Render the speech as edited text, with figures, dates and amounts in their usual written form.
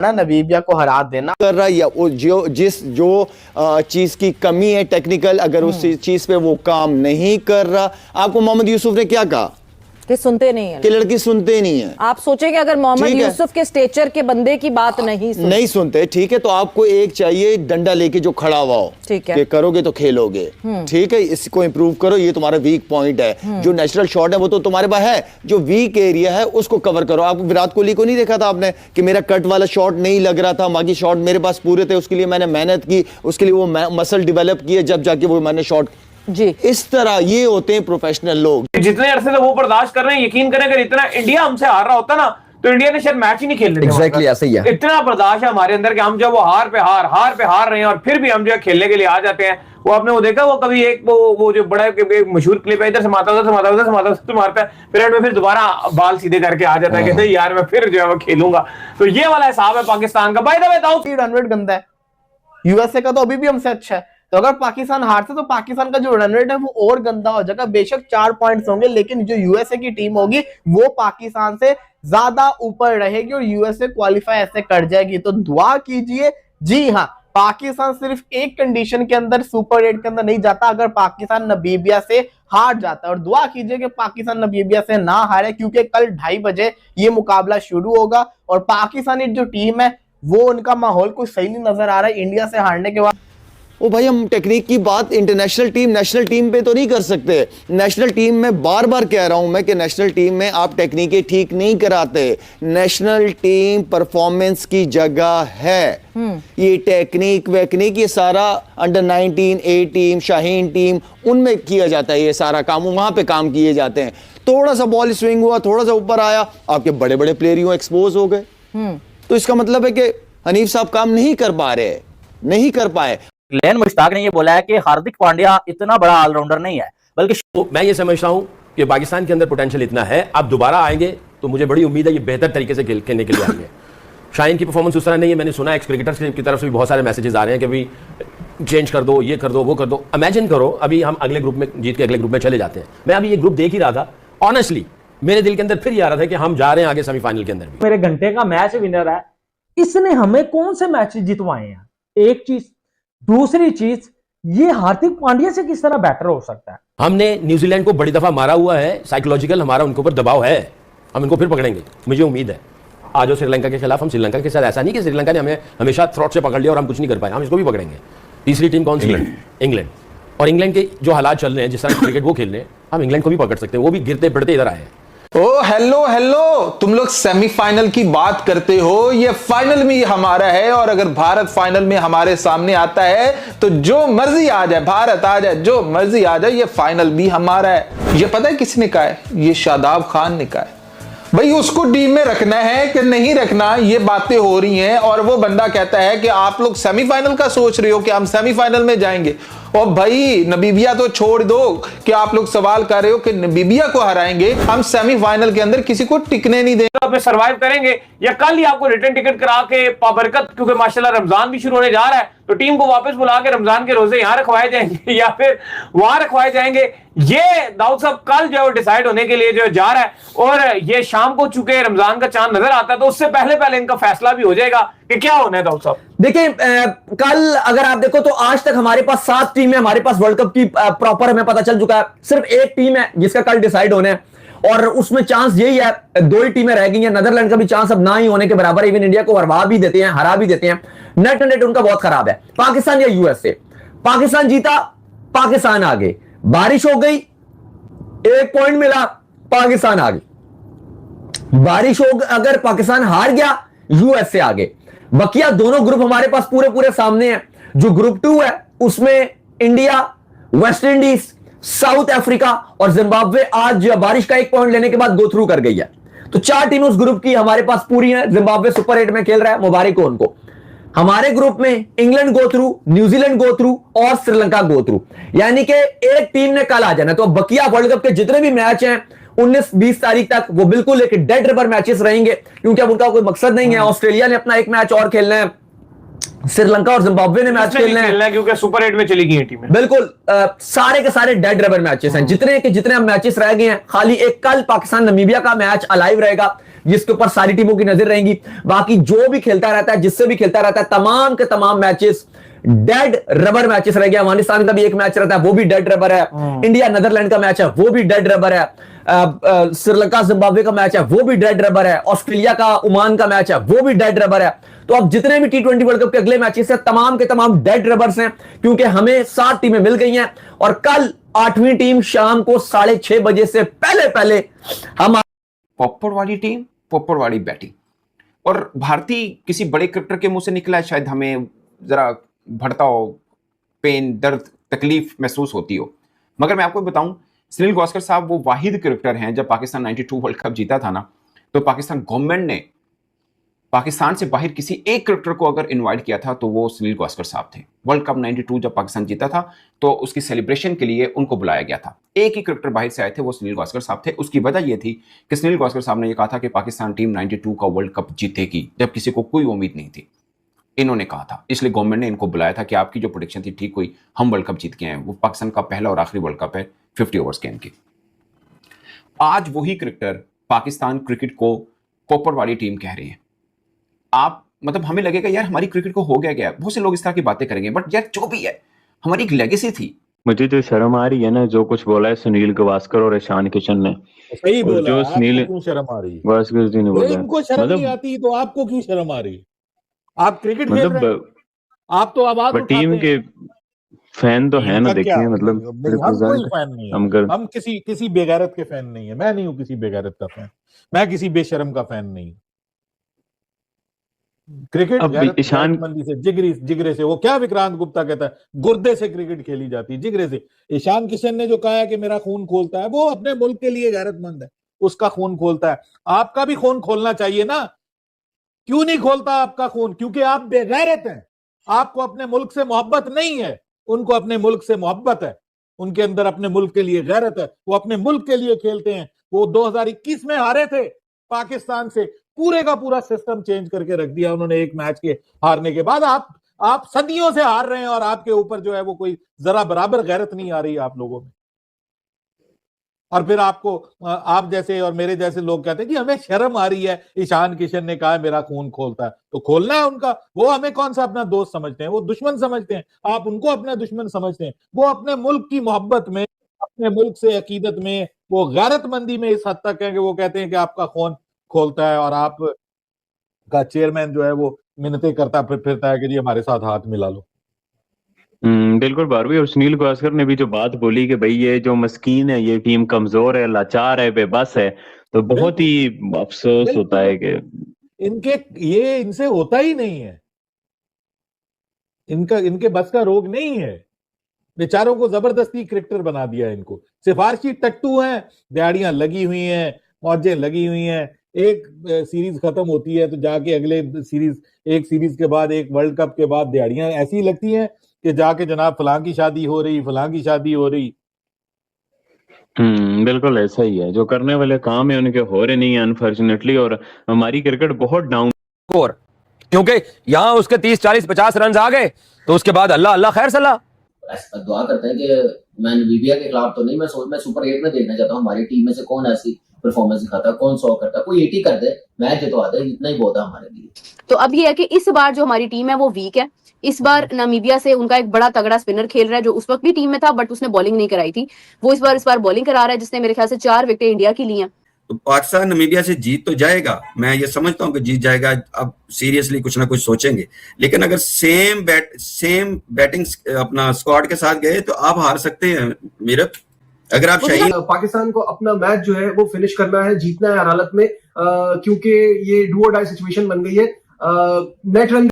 Namibia को हरा देना कर रहा है, या वो जो चीज की कमी है टेक्निकल, अगर उस चीज पे वो काम नहीं कर रहा। आपको मोहम्मद यूसुफ ने क्या कहा कि सुनते नहीं है, कि लड़की सुनते नहीं है। आप सोचें कि अगर मोहम्मद यूसुफ के स्टेचर के बंदे की बात नहीं सुनते, ठीक है, तो आपको एक चाहिए डंडा लेके जो खड़ा हुआ हो, ठीक है, कि करोगे तो खेलोगे, ठीक है, इसको इंप्रूव करो, ये तुम्हारा वीक पॉइंट है। जो नेचुरल शॉट है वो तो तुम्हारे पास है, जो वीक एरिया है उसको कवर करो। आप विराट कोहली को नहीं देखा था आपने कि मेरा कट वाला शॉट नहीं लग रहा था, बाकी शॉट मेरे पास पूरे थे, उसके लिए मैंने मेहनत की, उसके लिए वो मसल डेवलप किए, जब जाके वो मैंने शॉट जी। इस तरह ये होते हैं प्रोफेशनल लोग। जितने अरसे से वो बर्दाश्त कर रहे हैं, यकीन करें अगर इतना इंडिया हमसे हार रहा होता ना तो इंडिया ने शायद मैच ही नहीं खेलने दिया। एग्जैक्टली ऐसे ही है। इतना बर्दाश्त है हमारे अंदर कि हम जब वो हार पे हार रहे हैं और फिर भी हम जो है खेलने के लिए आ जाते हैं। वो आपने वो देखा, वो कभी एक वो जो बड़ा मशहूर क्लिप है, इधर से मारता है, उधर से मारता है, फिर दोबारा बाल सीधे करके आ जाता है कि नहीं यार मैं फिर जो है वो खेलूंगा। तो ये वाला हिसाब है पाकिस्तान का। By the way Dawood, run rate गंदा है, यूएसए का तो अभी भी हमसे अच्छा है, तो अगर पाकिस्तान हारते तो पाकिस्तान का जो रन रेट है वो और गंदा हो जाएगा। बेशक 4 पॉइंट्स होंगे, लेकिन जो यूएसए की टीम होगी वो पाकिस्तान से ज्यादा ऊपर रहेगी और यूएसए क्वालिफाई ऐसे कर जाएगी। तो दुआ कीजिए। जी हाँ, पाकिस्तान सिर्फ एक कंडीशन के अंदर सुपर 8 के अंदर नहीं जाता, अगर पाकिस्तान नमीबिया से हार जाता है। और दुआ कीजिए कि पाकिस्तान नमीबिया से ना हारे, क्योंकि कल 2:30 बजे ये मुकाबला शुरू होगा और पाकिस्तानी जो टीम है वो उनका माहौल कुछ सही नहीं नजर आ रहा है इंडिया से हारने के बाद। ओ भाई, हम टेक्निक की बात इंटरनेशनल टीम नेशनल टीम पे तो नहीं कर सकते। नेशनल टीम में बार बार कह रहा हूं मैं कि नेशनल टीम में आप टेक्निकें ठीक नहीं कराते। नेशनल टीम परफॉर्मेंस की जगह है। ये टेक्निक वेक्निक ये सारा अंडर 19 ए टीम, शाहीन टीम, उनमें किया जाता है। ये सारा काम वहां पे काम किए जाते हैं। थोड़ा सा बॉल स्विंग हुआ, थोड़ा सा ऊपर आया, आपके बड़े बड़े प्लेयर यूं एक्सपोज हो गए। तो इसका मतलब है कि हनीफ साहब काम नहीं कर पा रहे, नहीं कर पाए। ग्लेन मुश्ताक ने यह बोला है कि हार्दिक पांड्या इतना बड़ा ऑलराउंडर नहीं है, बल्कि तो मैं ये समझता हूं कि पाकिस्तान के अंदर पोटेंशियल इतना है, आप दोबारा आएंगे तो मुझे बड़ी उम्मीद है ये बेहतर तरीके से खेलने के लिए आएंगे। शाहीन की परफॉर्मेंस उस तरह नहीं है। मैंने सुना है क्रिकेटर्स की तरफ से भी बहुत सारे मैसेजेस आ रहे हैं कि भाई चेंज कर दो, ये कर दो, वो कर दो। इमेजिन करो अभी हम अगले ग्रुप में जीत के अगले ग्रुप में चले जाते हैं। मैं अभी ये ग्रुप देख ही रहा था, ऑनेस्टली मेरे दिल के अंदर फिर ये आ रहा था कि हम जा रहे हैं आगे सेमीफाइनल के अंदर भी। मेरे घंटे का मैच विनर है, इसने हमें कौन से मैच जितवाए हैं? एक चीज, दूसरी चीज, ये हार्दिक पांड्या से किस तरह बेटर हो सकता है? हमने न्यूजीलैंड को बड़ी दफा मारा हुआ है, साइकोलॉजिकल हमारा उनके ऊपर दबाव है, हम इनको फिर पकड़ेंगे, मुझे उम्मीद है। आज जो श्रीलंका के खिलाफ, हम श्रीलंका के साथ ऐसा नहीं कि श्रीलंका ने हमें हमेशा थ्रॉट से पकड़ लिया और हम कुछ नहीं कर पाए, हम इसको भी पकड़ेंगे। तीसरी टीम कौन सी? इंग्लैंड। और इंग्लैंड के जो हालात चल रहे हैं, जिस तरह क्रिकेट वो खेल रहे हैं, हम इंग्लैंड को भी पकड़ सकते हैं। वो भी गिरते पड़ते इधर आए हैं। ओ हेलो, तुम लोग सेमीफाइनल की बात करते हो, ये फाइनल भी हमारा है। और अगर भारत फाइनल में हमारे सामने आता है तो जो मर्जी आ जाए, भारत आ जाए, जो मर्जी आ जाए, ये फाइनल भी हमारा है। ये पता है किसने कहा है? ये शादाब खान ने कहा है। भाई उसको टीम में रखना है कि नहीं रखना, ये बातें हो रही हैं। और वो बंदा कहता है कि आप लोग सेमीफाइनल का सोच रहे हो कि हम सेमीफाइनल में जाएंगे। और भाई नमीबिया तो छोड़ दो कि आप लोग सवाल कर रहे हो कि नमीबिया को हराएंगे, हम सेमीफाइनल के अंदर किसी को टिकने नहीं देंगे। आप सर्वाइव करेंगे या कल ही आपको रिटर्न टिकट करा के पाबरकत, क्योंकि माशाल्लाह रमजान भी शुरू होने जा रहा है, तो टीम को वापस बुला के रमजान के रोजे यहां रखवाए जाएंगे या फिर वहां रखवाए जाएंगे। ये दाऊद साहब कल जो है डिसाइड होने के लिए जो जा रहा है। और ये शाम को चूंकि रमजान का चांद नजर आता है तो उससे पहले इनका फैसला भी हो जाएगा कि क्या होना है। दाऊद साहब देखिए, कल अगर आप देखो तो आज तक हमारे पास 7 टीमें हमारे पास वर्ल्ड कप की प्रॉपर हमें पता चल चुका है। सिर्फ एक टीम है जिसका कल डिसाइड होना है और उसमें चांस यही है, 2 ही टीमें रह गई हैं। नीदरलैंड का भी चांस अब ना ही होने के बराबर, इवन इंडिया को हरा भी देते हैं, हरा भी देते हैं। नेट उनका बहुत खराब है। पाकिस्तान या यूएसए, पाकिस्तान जीता, पाकिस्तान आगे, बारिश हो गई, 1 पॉइंट मिला, पाकिस्तान आगे। बारिश हो, अगर पाकिस्तान हार गया, यूएसए आगे। बकिया दोनों ग्रुप हमारे पास पूरे सामने हैं। जो ग्रुप 2 है उसमें India, West Indies, south Africa और जिम्बाब्वे आज बारिश का 1 पॉइंट लेने के बाद गो थ्रू कर गई है। तो 4 टीमें उस ग्रुप की हमारे पास पूरी हैं। जिम्बाब्वे सुपर 8 में खेल रहा है, मुबारक हो उनको। हमारे ग्रुप में England go through, New Zealand go through और श्रीलंका गो थ्रू, यानी कि एक टीम ने कल आ जाना। तो बकिया वर्ल्ड कप के जितने भी मैच हैं 19-20 तारीख तक वो बिल्कुल एक डेड रबर मैचेस रहेंगे, क्योंकि अब उनका कोई मकसद नहीं है। ऑस्ट्रेलिया ने अपना 1 मैच और खेलना है, श्रीलंका और जिम्बाब्वे ने मैच खेलना है, क्योंकि सुपर 8 में चली गई टीमें। बिल्कुल सारे के सारे डेड रबर मैचेस हैं। जितने के जितने मैचेस रह गए हैं, खाली एक कल पाकिस्तान नमीबिया का मैच अलाइव रहेगा। जिसके ऊपर सारी टीमों की नजर रहेंगी। बाकी जो भी खेलता रहता है, जिससे भी खेलता रहता है, तमाम के तमाम मैचेस डेड रबर मैचेस रह गया। अफगानिस्तान का भी एक मैच रहता है, वो भी डेड रबर है। इंडिया नीदरलैंड का मैच है, वो भी डेड रबर है। श्रीलंका जिम्बाब्वे का मैच है, वो भी डेड रबर है। ऑस्ट्रेलिया का ओमान का मैच है, वो भी डेड रबर है। तो अब जितने भी T20 वर्ल्ड कप के अगले मैचेस हैं, तमाम के तमाम डेड रबर्स हैं, क्योंकि हमें 7 टीमें मिल गई हैं और कल 8वीं टीम शाम को 6:30 बजे से पहले हम पॉपर वाली टीम, पॉपर वाली बैटिंग। और भारतीय किसी बड़े क्रिकेटर के मुंह से निकला है, शायद हमें जरा भड़काओ, पेन, दर्द, तकलीफ महसूस होती हो। मगर मैं आपको बताऊं, सुनील गावस्कर साहब वो वाहिद क्रिकेटर हैं। जब पाकिस्तान 92 वर्ल्ड कप जीता था ना, तो पाकिस्तान गवर्नमेंट ने पाकिस्तान से बाहर किसी एक क्रिकेटर को अगर इनवाइट किया था तो वो सुनील गावस्कर साहब थे। वर्ल्ड कप 92 जब पाकिस्तान जीता था तो उसकी सेलिब्रेशन के लिए उनको बुलाया गया था। एक ही क्रिकेटर बाहर से आए थे, वो सुनील गावस्कर साहब थे। उसकी वजह यह थी कि सुनील गावस्कर साहब ने यह कहा था कि पाकिस्तान टीम 92 का वर्ल्ड कप जीतेगी, जब किसी को कोई उम्मीद नहीं थी। इन्होंने कहा था, इसलिए गवर्नमेंट ने इनको बुलाया था कि आपकी जो प्रेडिक्शन थी ठीक हुई, हम वर्ल्ड कप जीत के आए। वो पाकिस्तान का पहला और आखिरी वर्ल्ड कप है 50 ओवर्स गेम की। आज वही क्रिकेटर पाकिस्तान क्रिकेट को पॉपर वाली टीम कह रहे हैं। आप मतलब हमें लगेगा यार हमारी क्रिकेट को हो गया, बहुत से लोग इस तरह की बातें करेंगे, बट यार जो भी है हमारी एक लेगेसी थी। मुझे जो शर्म आ रही है ना, जो कुछ बोला है सुनील गावस्कर और ईशान किशन ने, सही बोला। जो सुनील क्यों शर्म आ रही है? गावस्कर जी ने बोला, इनको शर्म नहीं आती तो आपको क्यों शर्म आ रही है? आप क्रिकेट खेल रहे हैं, आप तो आवाज उठाते टीम हैं। के फैन तो है ना, देखिए मतलब हम कोई फैन नहीं है, हम किसी बेगैरत के फैन नहीं है। मैं नहीं हूं किसी बेगैरत का फैन, मैं किसी बेशर्म का फैन नहीं। क्रिकेट गैरतमंदी से, जिगरे से, वो क्या विक्रांत गुप्ता कहता है, गुर्दे से क्रिकेट खेली जाती है, जिगरे से। ईशान किशन ने जो कहा है कि मेरा खून खोलता है, वो अपने मुल्क के लिए गैरतमंद है, उसका खून खोलता है। आपका भी खून खोलना चाहिए ना, क्यों नहीं खोलता आपका खून? क्योंकि आप बेगैरत हैं, आपको अपने मुल्क से मोहब्बत नहीं है। उनको अपने मुल्क से मोहब्बत है, उनके अंदर अपने मुल्क के लिए गैरत है, वो अपने मुल्क के लिए खेलते हैं। वो 2021 में हारे थे पाकिस्तान से, पूरे का पूरा सिस्टम चेंज करके रख दिया उन्होंने एक मैच के हारने के बाद। आप सदियों से हार रहे हैं और आपके ऊपर जो है वो कोई जरा बराबर गैरत नहीं आ रही आप लोगों में। और फिर आपको, आप जैसे और मेरे जैसे लोग कहते हैं कि हमें शर्म आ रही है, ईशान किशन ने कहा मेरा खून खोलता है, तो खोलना है उनका। वो हमें कौन सा अपना दोस्त समझते हैं? वो दुश्मन समझते हैं। आप उनको अपना दुश्मन समझते हैं। वो अपने मुल्क की मोहब्बत में, अपने मुल्क से अकीदत में, वो गैरतमंदी में इस हद तक है कि वो कहते हैं कि आपका खून खोलता है, और आप का चेयरमैन जो है वो मिन्नतें करता फिरता है कि जी हमारे साथ हाथ मिला लो। बिल्कुल बारवी। और सुनील गावस्कर ने भी जो बात बोली कि भाई ये जो मस्कीन है, ये टीम कमजोर है, लाचार है, बेबस है, तो बहुत ही अफसोस होता है कि इनसे होता ही नहीं है, इनके बस का रोग नहीं है। बेचारों को जबरदस्ती क्रिकेटर बना दिया इनको। सिफारशी टट्टू हैं, दिहाड़ियां लगी हुई हैं, मौजें लगी हुई हैं। एक सीरीज खत्म होती है तो जाके अगले सीरीज, एक सीरीज के बाद, एक वर्ल्ड कप के बाद दिहाड़ियां ऐसी लगती हैं कि जाके जनाब फलां की शादी हो रही, फलां की शादी हो रही। बिल्कुल ऐसा ही है। जो करने वाले काम है उनके हो रहे नहीं है अनफॉर्चुनेटली। और हमारी क्रिकेट बहुत डाउन, क्योंकि यहाँ उसके 30, 40, 50 रन आ गए तो उसके बाद अल्लाह अल्लाह खैर सलाह। दुआ करते हैं कि मैं नामीबिया के खिलाफ तो नहीं, मैं सुपर 8 में देखना चाहता हूँ हमारी टीम में से कौन ऐसी परफॉर्मेंस दिखाता है, कौन 100 करता है। कोई 80 कर दे, मैच जितवा दे, इतना ही बहुत है हमारे लिए। तो अब ये है कि इस बार जो हमारी टीम है वो वीक है। इस बार नामीबिया से उनका एक बड़ा तगड़ा स्पिनर खेल रहा है, जो उस वक्त भी टीम में था बट उसने बॉलिंग नहीं कराई थी। वो इस बार बॉलिंग करा रहा है, जिसने मेरे ख्याल से 4 विकेटें इंडिया की ली हैं। तो पाकिस्तान नामीबिया से जीत तो जाएगा, मैं ये समझता हूं कि जीत जाएगा। अब सीरियसली कुछ ना कुछ सोचेंगे, लेकिन अगर सेम बैटिंग अपना स्क्वाड के साथ गए तो आप हार सकते हैं। मेरा अगर आप पाकिस्तान को अपना मैच जो है वो फिनिश करना है, जीतना है हर हालत में, क्योंकि ये डू और डाई सिचुएशन बन गई है। Net run